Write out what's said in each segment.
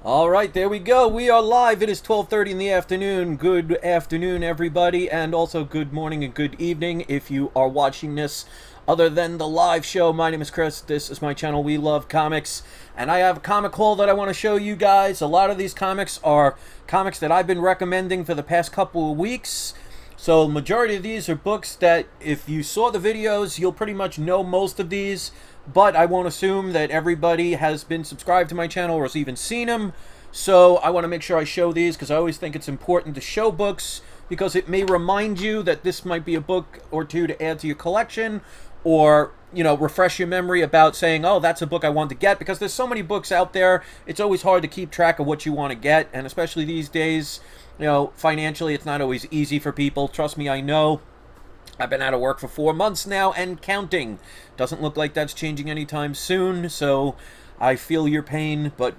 All right, there we go. We are live. It is 12:30 in the afternoon. Good afternoon, everybody, and also good morning and good evening if you are watching this other than the live show. My name is Chris. This is my channel, We Love Comics, and I have a comic haul that I want to show you guys. A lot of these comics are comics that I've been recommending for the past couple of weeks. So, the majority of these are books that if you saw the videos, you'll pretty much know most of these. But I won't assume that everybody has been subscribed to my channel or has even seen them. So I want to make sure I show these because I always think it's important to show books because it may remind you that this might be a book or two to add to your collection, or, you know, refresh your memory about saying, oh, that's a book I want to get, because there's so many books out there. It's always hard to keep track of what you want to get, and especially these days, you know, financially it's not always easy for people. Trust me, I know. I've been out of work for 4 months now and counting. Doesn't look like that's changing anytime soon, so I feel your pain, but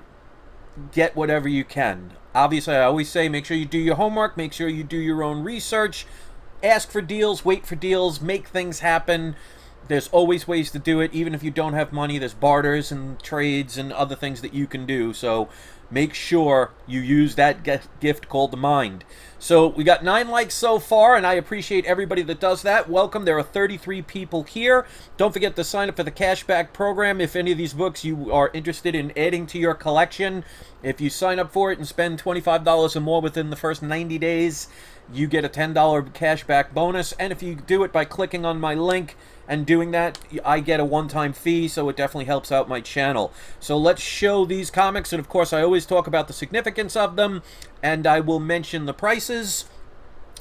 get whatever you can. Obviously, I always say make sure you do your homework, make sure you do your own research, ask for deals, wait for deals, make things happen. There's always ways to do it. Even if you don't have money, there's barters and trades and other things that you can do. So make sure you use that gift called the mind. So we got 9 likes so far, and I appreciate everybody that does that. Welcome. There are 33 people here. Don't forget to sign up for the cashback program if any of these books you are interested in adding to your collection. If you sign up for it and spend $25 or more within the first 90 days, you get a $10 cashback bonus. And if you do it by clicking on my link and doing that, I get a one-time fee, so it definitely helps out my channel. So let's show these comics, and of course I always talk about the significance of them, and I will mention the prices.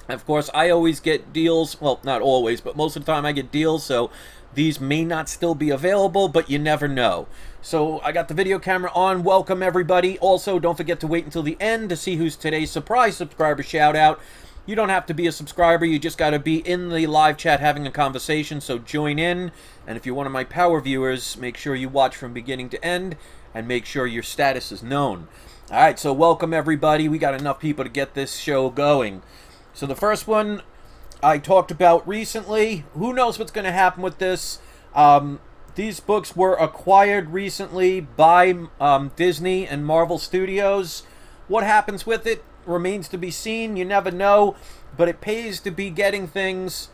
Of course, I always get deals. Well, not always, but most of the time I get deals, so these may not still be available, but you never know. So I got the video camera on. Welcome, everybody. Also, don't forget to wait until the end to see who's today's surprise subscriber shout-out. You don't have to be a subscriber. You just got to be in the live chat having a conversation, so join in. And if you're one of my power viewers, make sure you watch from beginning to end and make sure your status is known. All right, so welcome, everybody. We got enough people to get this show going. So the first one I talked about recently. Who knows what's going to happen with this? These books were acquired recently by Disney and Marvel Studios. What happens with it remains to be seen. You never know, but it pays to be getting things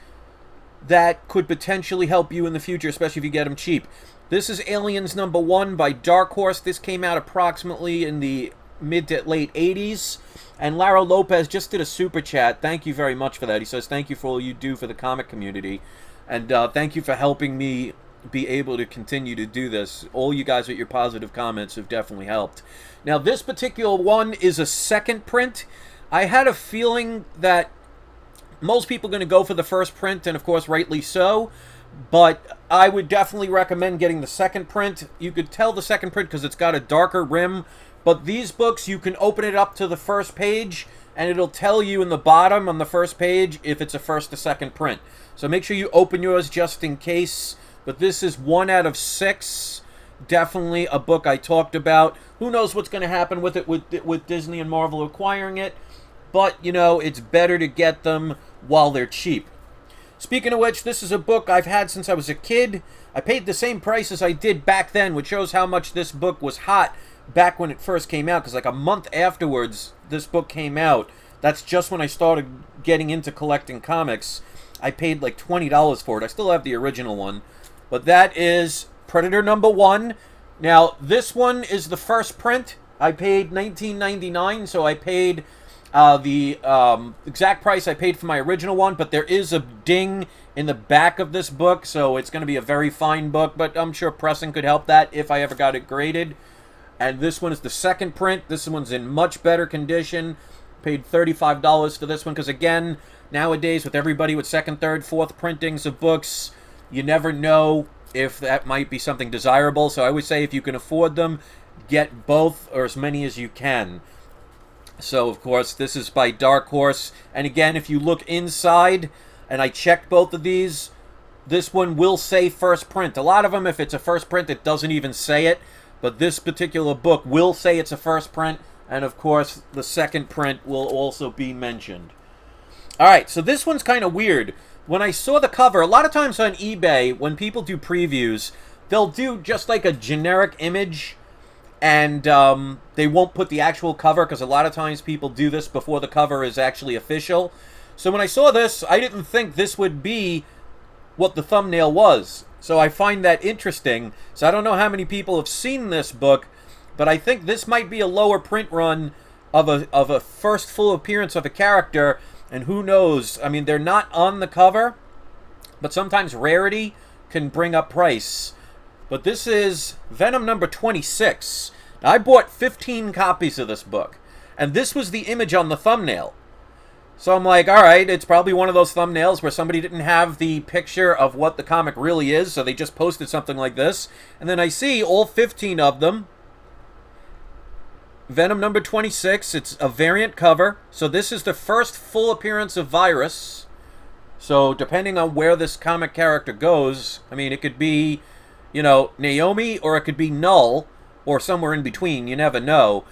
that could potentially help you in the future, especially if you get them cheap. This is Aliens #1 by Dark Horse. This came out approximately in the mid to late 80s. And Lara Lopez just did a super chat. Thank you very much for that. He says, thank you for all you do for the comic community. And thank you for helping me be able to continue to do this. All you guys with your positive comments have definitely helped. Now, this particular one is a second print. I had a feeling that most people are going to go for the first print, and of course, rightly so. But I would definitely recommend getting the second print. You could tell the second print because it's got a darker rim. But these books, you can open it up to the first page, and it'll tell you in the bottom on the first page if it's a first or second print. So make sure you open yours just in case. But this is 1 out of 6. Definitely a book I talked about. Who knows what's going to happen with it with Disney and Marvel acquiring it. But, you know, it's better to get them while they're cheap. Speaking of which, this is a book I've had since I was a kid. I paid the same price as I did back then, which shows how much this book was hot back when it first came out. Because like a month afterwards, this book came out. That's just when I started getting into collecting comics. I paid like $20 for it. I still have the original one. But that is Predator #1. Now, this one is the first print. I paid $19.99, so I paid the exact price I paid for my original one, but there is a ding in the back of this book, so it's going to be a very fine book, but I'm sure pressing could help that if I ever got it graded. And this one is the second print. This one's in much better condition. Paid $35 for this one, because again, nowadays with everybody with second, third, fourth printings of books, you never know if that might be something desirable. So I would say if you can afford them, get both or as many as you can. So, of course, this is by Dark Horse. And again, if you look inside, and I checked both of these, this one will say first print. A lot of them, if it's a first print, it doesn't even say it. But this particular book will say it's a first print. And, of course, the second print will also be mentioned. All right, so this one's kind of weird. When I saw the cover, a lot of times on eBay, when people do previews, they'll do just like a generic image. and they won't put the actual cover, because a lot of times people do this before the cover is actually official. So when I saw this, I didn't think this would be what the thumbnail was. So I find that interesting. So I don't know how many people have seen this book, but I think this might be a lower print run of a first full appearance of a character, and who knows? I mean, they're not on the cover, but sometimes rarity can bring up price. But this is Venom number 26. Now, I bought 15 copies of this book, and this was the image on the thumbnail. So I'm like, all right, it's probably one of those thumbnails where somebody didn't have the picture of what the comic really is, so they just posted something like this. And then I see all 15 of them. Venom number 26, it's a variant cover. So this is the first full appearance of Virus. So depending on where this comic character goes, I mean, it could be, you know, Naomi, or it could be Null, or somewhere in between. You never know.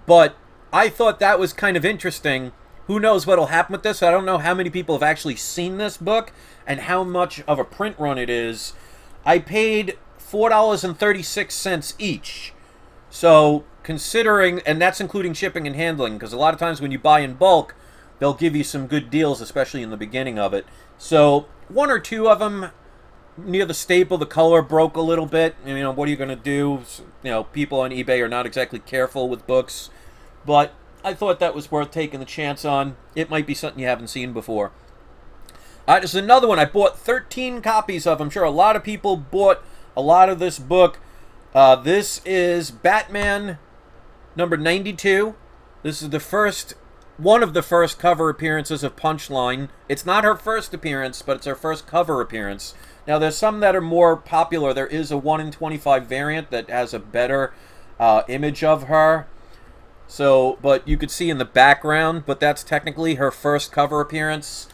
But I thought that was kind of interesting. Who knows what'll happen with this? I don't know how many people have actually seen this book and how much of a print run it is. I paid $4.36 each. So considering, and that's including shipping and handling, because a lot of times when you buy in bulk, they'll give you some good deals, especially in the beginning of it. So one or two of them near the staple, the color broke a little bit. You know, what are you going to do? You know, people on eBay are not exactly careful with books, but I thought that was worth taking the chance on. It might be something you haven't seen before. There's another one. I bought 13 copies of. I'm sure a lot of people bought a lot of this book. This is Batman number 92. This is the first, one of the first cover appearances of Punchline. It's not her first appearance, but it's her first cover appearance. Now, there's some that are more popular. There is a 1 in 25 variant that has a better image of her. So, but you could see in the background, but that's technically her first cover appearance.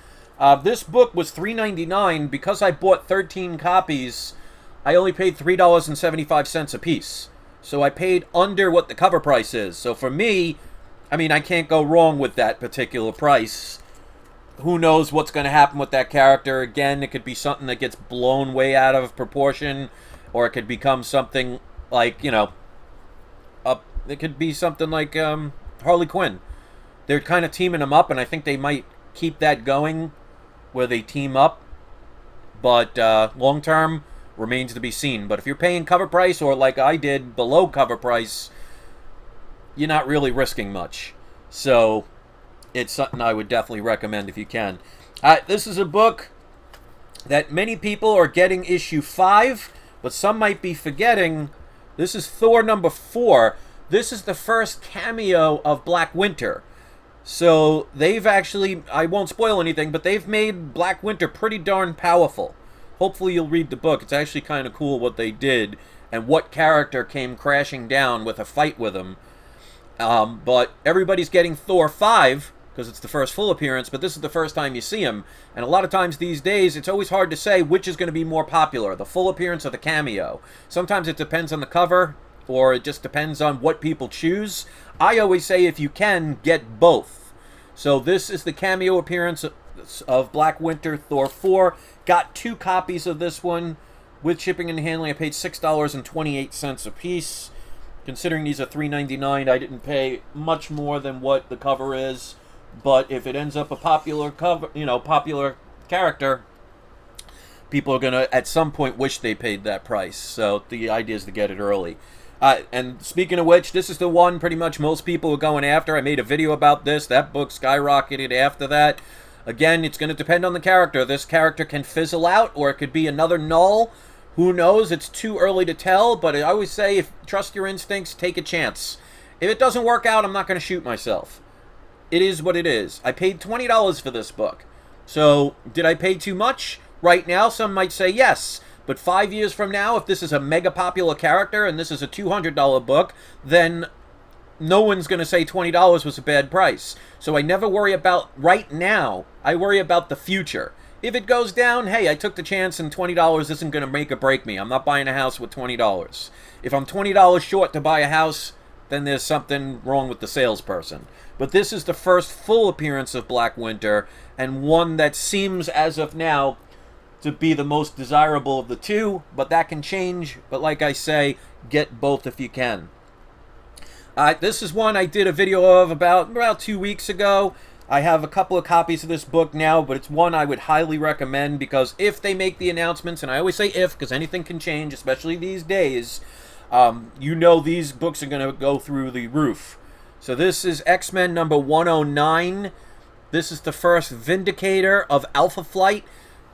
This book was $3.99. Because I bought 13 copies, I only paid $3.75 a piece. So I paid under what the cover price is. So for me, I mean, I can't go wrong with that particular price. Who knows what's going to happen with that character? Again, it could be something that gets blown way out of proportion, or it could become something like, you know, it could be something like Harley Quinn. They're kind of teaming them up, and I think they might keep that going where they team up. But long term remains to be seen. But if you're paying cover price, or like I did, below cover price, you're not really risking much. So it's something I would definitely recommend if you can. This is a book that many people are getting issue 5, but some might be forgetting. This is Thor number 4. This is the first cameo of Black Winter. So they've actually, I won't spoil anything, but they've made Black Winter pretty darn powerful. Hopefully you'll read the book. It's actually kind of cool what they did and what character came crashing down with a fight with him. But everybody's getting Thor 5 because it's the first full appearance, but this is the first time you see him. And a lot of times these days, it's always hard to say which is going to be more popular, the full appearance or the cameo. Sometimes it depends on the cover, or it just depends on what people choose. I always say if you can, get both. So this is the cameo appearance of Black Winter, Thor 4. Got 2 copies of this one. With shipping and handling, I paid $6.28 a piece. Considering these are $3.99, I didn't pay much more than what the cover is. But if it ends up a popular cover, you know, popular character, people are gonna at some point wish they paid that price. So the idea is to get it early. And speaking of which, this is the one pretty much most people are going after. I made a video about this. That book skyrocketed after that. Again, it's going to depend on the character. This character can fizzle out, or it could be another Null. Who knows? It's too early to tell, but I always say, if trust your instincts, take a chance. If it doesn't work out, I'm not going to shoot myself. It is what it is. I paid $20 for this book. So, did I pay too much? Right now, some might say yes. But 5 years from now, if this is a mega popular character and this is a $200 book, then no one's going to say $20 was a bad price. So I never worry about right now. I worry about the future. If it goes down, hey, I took the chance and $20 isn't going to make or break me. I'm not buying a house with $20. If I'm $20 short to buy a house, then there's something wrong with the salesperson. But this is the first full appearance of Black Winter, and one that seems, as of now, to be the most desirable of the two, but that can change. But like I say, get both if you can. This is one I did a video of about 2 weeks ago. I have a couple of copies of this book now, but it's one I would highly recommend because if they make the announcements, and I always say if because anything can change, especially these days, you know these books are going to go through the roof. So this is X-Men number 109. This is the first Vindicator of Alpha Flight.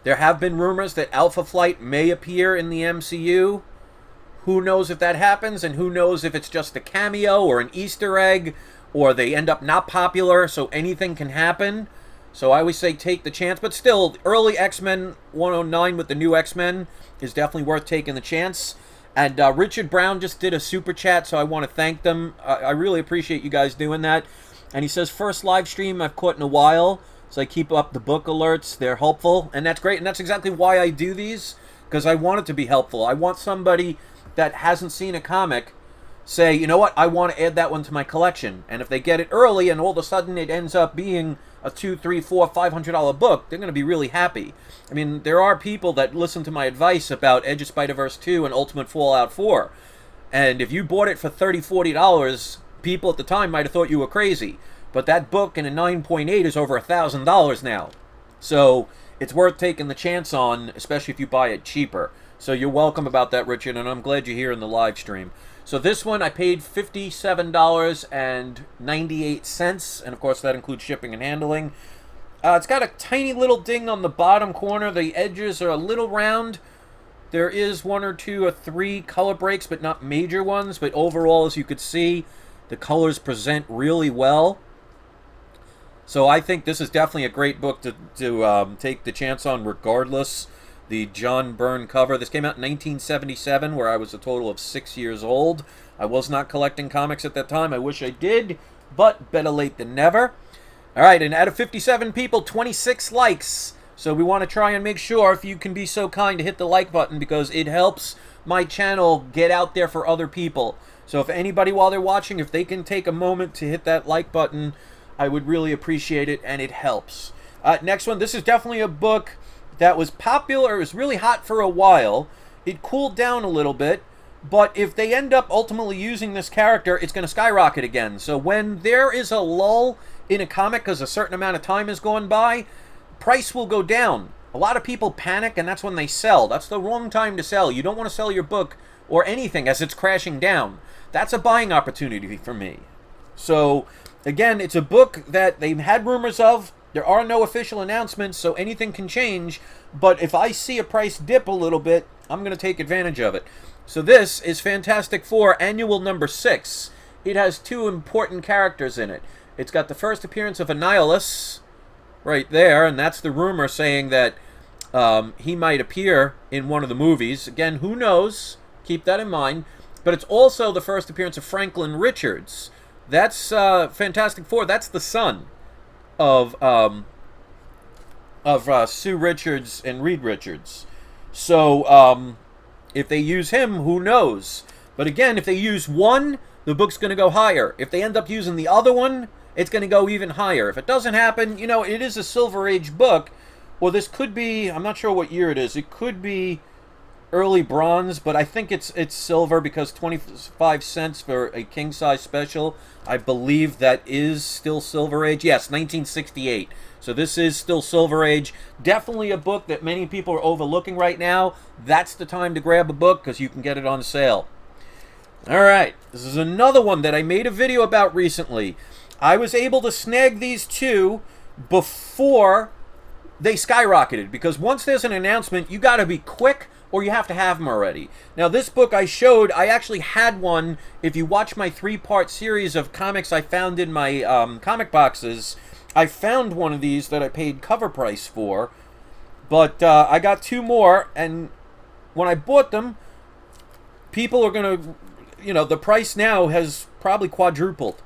There have been rumors that Alpha Flight may appear in the MCU. Who knows if that happens, and who knows if it's just a cameo or an Easter egg, or they end up not popular, so anything can happen. So I always say take the chance, but still, early X-Men 109 with the new X-Men is definitely worth taking the chance. And Richard Brown just did a super chat, so I want to thank them. I really appreciate you guys doing that. And he says, first live stream I've caught in a while, so I keep up the book alerts. They're helpful, and that's great, and that's exactly why I do these, because I want it to be helpful. I want somebody that hasn't seen a comic say, you know what, I want to add that one to my collection. And if they get it early and all of a sudden it ends up being a $200, $300, $400, $500 book, they're going to be really happy. I mean, there are people that listen to my advice about Edge of Spider-Verse 2 and Ultimate Fallout 4. And if you bought it for $30, $40, people at the time might have thought you were crazy. But that book in a 9.8 is over $1,000 now. So it's worth taking the chance on, especially if you buy it cheaper. So you're welcome about that, Richard, and I'm glad you're here in the live stream. So this one I paid $57.98, and of course that includes shipping and handling. It's got a tiny little ding on the bottom corner. The edges are a little round. There is 1 or 2 or 3 color breaks, but not major ones. But overall, as you could see, the colors present really well. So I think this is definitely a great book to take the chance on regardless. The John Byrne cover. This came out in 1977, where I was a total of 6 years old. I was not collecting comics at that time. I wish I did, but better late than never. All right, and out of 57 people, 26 likes. So we want to try and make sure, if you can be so kind, to hit the like button because it helps my channel get out there for other people. So if anybody, while they're watching, if they can take a moment to hit that like button, I would really appreciate it, and it helps. Next one, this is definitely a book that was popular. It was really hot for a while. It cooled down a little bit, but if they end up ultimately using this character, it's going to skyrocket again. So when there is a lull in a comic because a certain amount of time has gone by, price will go down. A lot of people panic, and that's when they sell. That's the wrong time to sell. You don't want to sell your book or anything as it's crashing down. That's a buying opportunity for me. So again, it's a book that they've had rumors of. There are no official announcements, so anything can change. But if I see a price dip a little bit, I'm going to take advantage of it. So this is Fantastic Four Annual number 6. It has 2 important characters in it. It's got the first appearance of Annihilus right there, and that's the rumor saying that he might appear in one of the movies. Again, who knows? Keep that in mind. But it's also the first appearance of Franklin Richards. That's Fantastic Four. That's the son of Sue Richards and Reed Richards. So if they use him, who knows? But again, if they use one, the book's going to go higher. If they end up using the other one, it's going to go even higher. If it doesn't happen, you know, it is a Silver Age book. Well, this could be, I'm not sure what year it is. It could be early bronze, but I think it's silver because 25 cents for a king-size special. I believe that is still Silver Age. Yes, 1968. So this is still Silver Age. Definitely a book that many people are overlooking right now. That's the time to grab a book because you can get it on sale. All right, this is another one that I made a video about recently. I was able to snag these 2 before they skyrocketed because once there's an announcement, you got to be quick or you have to have them already. Now, this book I showed, I actually had one. If you watch my 3-part series of comics I found in my comic boxes, I found one of these that I paid cover price for. But I got 2 more, and when I bought them, people are going to, you know, the price now has probably quadrupled.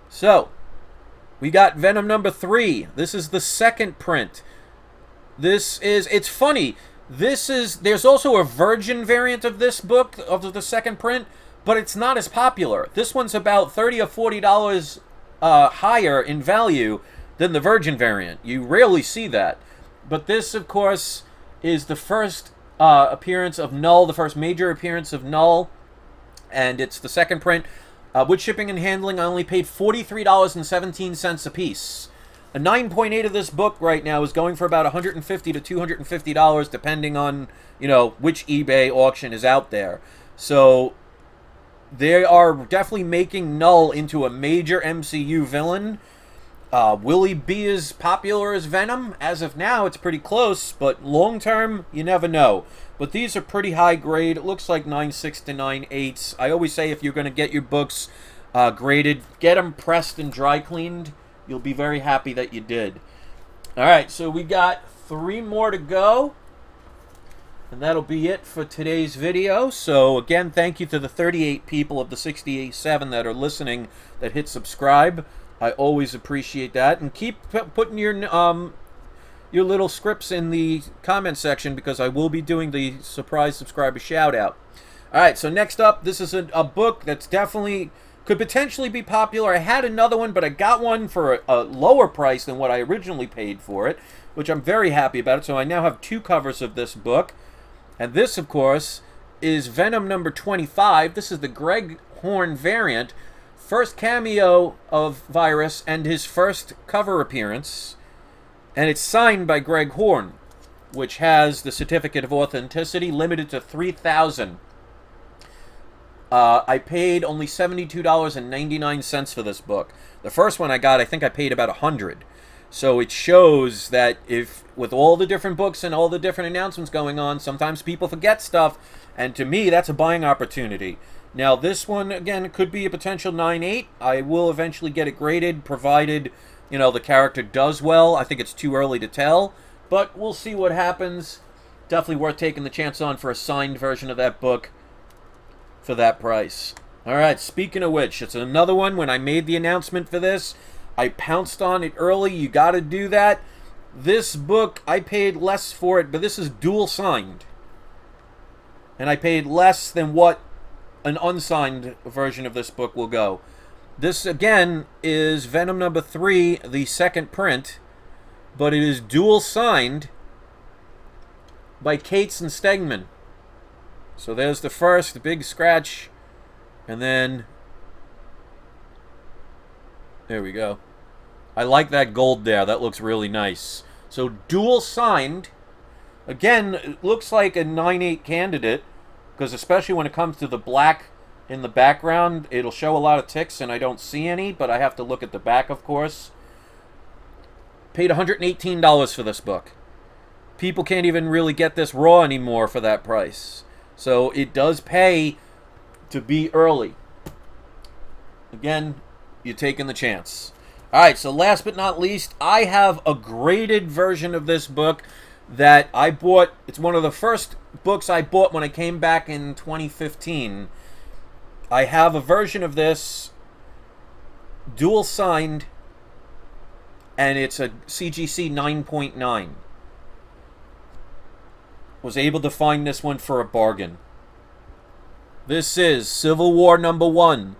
So, we got Venom number 3. This is the second print. This is, it's funny. There's also a Virgin variant of this book, of the second print, but it's not as popular. This one's about $30 or $40 higher in value than the Virgin variant. You rarely see that. But this, of course, is the first appearance of Null, the first major appearance of Null, and it's the second print. With shipping and handling, I only paid $43.17 a piece. A 9.8 of this book right now is going for about $150 to $250, depending on, which eBay auction is out there. So they are definitely making Null into a major MCU villain. Will he be as popular as Venom? As of now, it's pretty close, but long term, you never know. But these are pretty high grade. It looks like 9.6 to 9.8. I always say if you're going to get your books graded, get them pressed and dry cleaned. You'll be very happy that you did. All right, so we got 3 more to go. And that'll be it for today's video. So again, thank you to the 38 people of the 67 that are listening that hit subscribe. I always appreciate that. And keep putting your little scripts in the comment section, because I will be doing the surprise subscriber shout out. All right, so next up, this is a book that's definitely could potentially be popular. I had another one, but I got one for a lower price than what I originally paid for it, which I'm very happy about it. So I now have 2 covers of this book. And this, of course, is Venom number 25. This is the Greg Horn variant. First cameo of Virus and his first cover appearance. And it's signed by Greg Horn, which has the certificate of authenticity limited to 3,000. I paid only $72.99 for this book. The first one I got, I think I paid about $100. So it shows that if, with all the different books and all the different announcements going on, sometimes people forget stuff, and to me, that's a buying opportunity. Now, this one, again, could be a potential 9.8. I will eventually get it graded, provided, the character does well. I think it's too early to tell, but we'll see what happens. Definitely worth taking the chance on for a signed version of that book for that price. All right, speaking of which, it's another one. When I made the announcement for this, I pounced on it early. You got to do that. This book, I paid less for it, but this is dual signed. And I paid less than what an unsigned version of this book will go. This, again, is Venom number 3, the second print, but it is dual signed by Cates and Stegman. So there's the first, the big scratch, and then there we go. I like that gold there. That looks really nice. So dual signed. Again, it looks like a 9.8 candidate, because especially when it comes to the black in the background, it'll show a lot of ticks, and I don't see any, but I have to look at the back, of course. Paid $118 for this book. People can't even really get this raw anymore for that price. So it does pay to be early. Again, you're taking the chance. All right, so last but not least, I have a graded version of this book that I bought. It's one of the first books I bought when I came back in 2015. I have a version of this, dual signed, and it's a CGC 9.9. Was able to find this one for a bargain. This is Civil War number 1.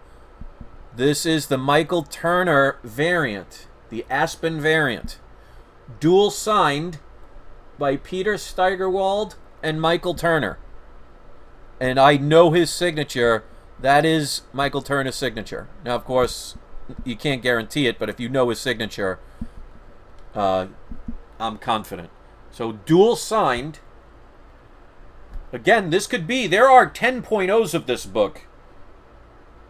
This is the Michael Turner variant, the Aspen variant. Dual signed by Peter Steigerwald and Michael Turner. And I know his signature. That is Michael Turner's signature. Now, of course, you can't guarantee it, but if you know his signature, I'm confident. So, dual signed. Again, this could be, there are 10.0s of this book.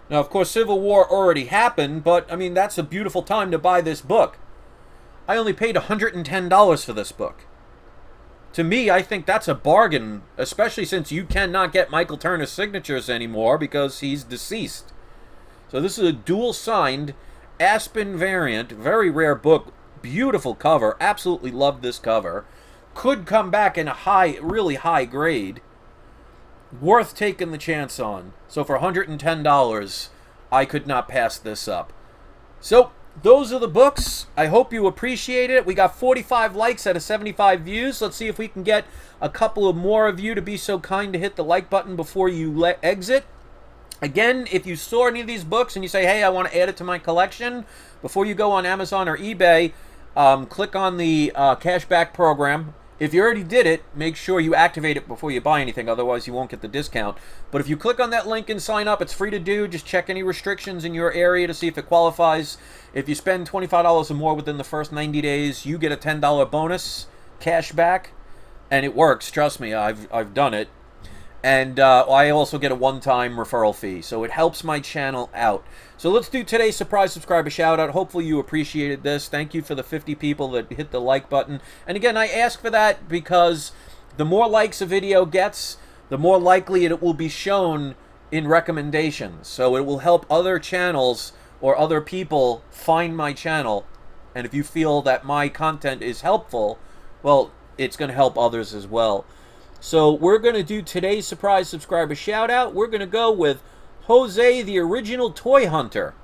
Now, of course, Civil War already happened, but, I mean, that's a beautiful time to buy this book. I only paid $110 for this book. To me, I think that's a bargain, especially since you cannot get Michael Turner's signatures anymore because he's deceased. So this is a dual-signed Aspen variant, very rare book, beautiful cover, absolutely love this cover. Could come back in a high, really high grade. Worth taking the chance on. So for $110, I could not pass this up. So, those are the books. I hope you appreciate it. We got 45 likes out of 75 views. Let's see if we can get a couple of more of you to be so kind to hit the like button before you exit. Again, if you saw any of these books and you say, hey, I want to add it to my collection, before you go on Amazon or eBay, click on the cashback program. If you already did it, make sure you activate it before you buy anything, otherwise you won't get the discount. But if you click on that link and sign up, it's free to do. Just check any restrictions in your area to see if it qualifies. If you spend $25 or more within the first 90 days, you get a $10 bonus cash back. And it works, trust me, I've done it. And I also get a one-time referral fee, so it helps my channel out. So let's do today's surprise subscriber shout-out. Hopefully you appreciated this. Thank you for the 50 people that hit the like button. And again, I ask for that because the more likes a video gets, the more likely it will be shown in recommendations. So it will help other channels or other people find my channel. And if you feel that my content is helpful, well, it's going to help others as well. So we're going to do today's surprise subscriber shout out. We're going to go with Jose, the original toy hunter.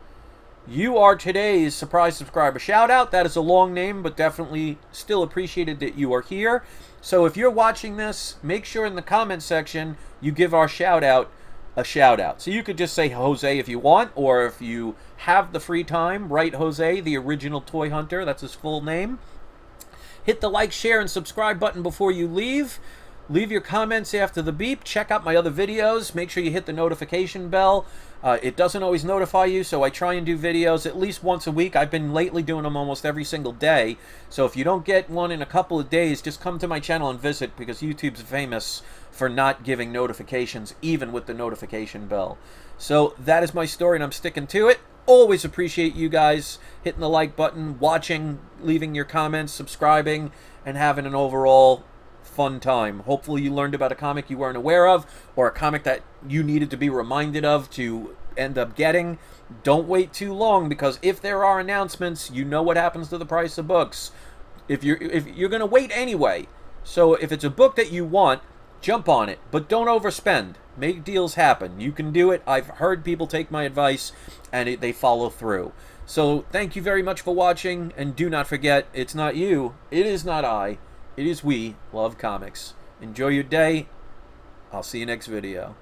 You are today's surprise subscriber shout out. That is a long name, but definitely still appreciated that you are here. So if you're watching this, make sure in the comment section you give our shout out a shout out. So you could just say Jose if you want, or if you have the free time, write Jose, the original toy hunter. That's his full name. Hit the like, share, and subscribe button before you leave. Leave your comments after the beep. Check out my other videos. Make sure you hit the notification bell. It doesn't always notify you, so I try and do videos at least once a week. I've been lately doing them almost every single day. So if you don't get one in a couple of days, just come to my channel and visit, because YouTube's famous for not giving notifications, even with the notification bell. So that is my story, and I'm sticking to it. Always appreciate you guys hitting the like button, watching, leaving your comments, subscribing, and having an overall fun time. Hopefully you learned about a comic you weren't aware of, or a comic that you needed to be reminded of to end up getting. Don't wait too long, because if there are announcements, you know what happens to the price of books. If you're going to wait anyway. So if it's a book that you want, jump on it, but don't overspend. Make deals happen. You can do it. I've heard people take my advice and they follow through. So thank you very much for watching, and do not forget, it's not you, it is not I, it is we love comics. Enjoy your day. I'll see you next video.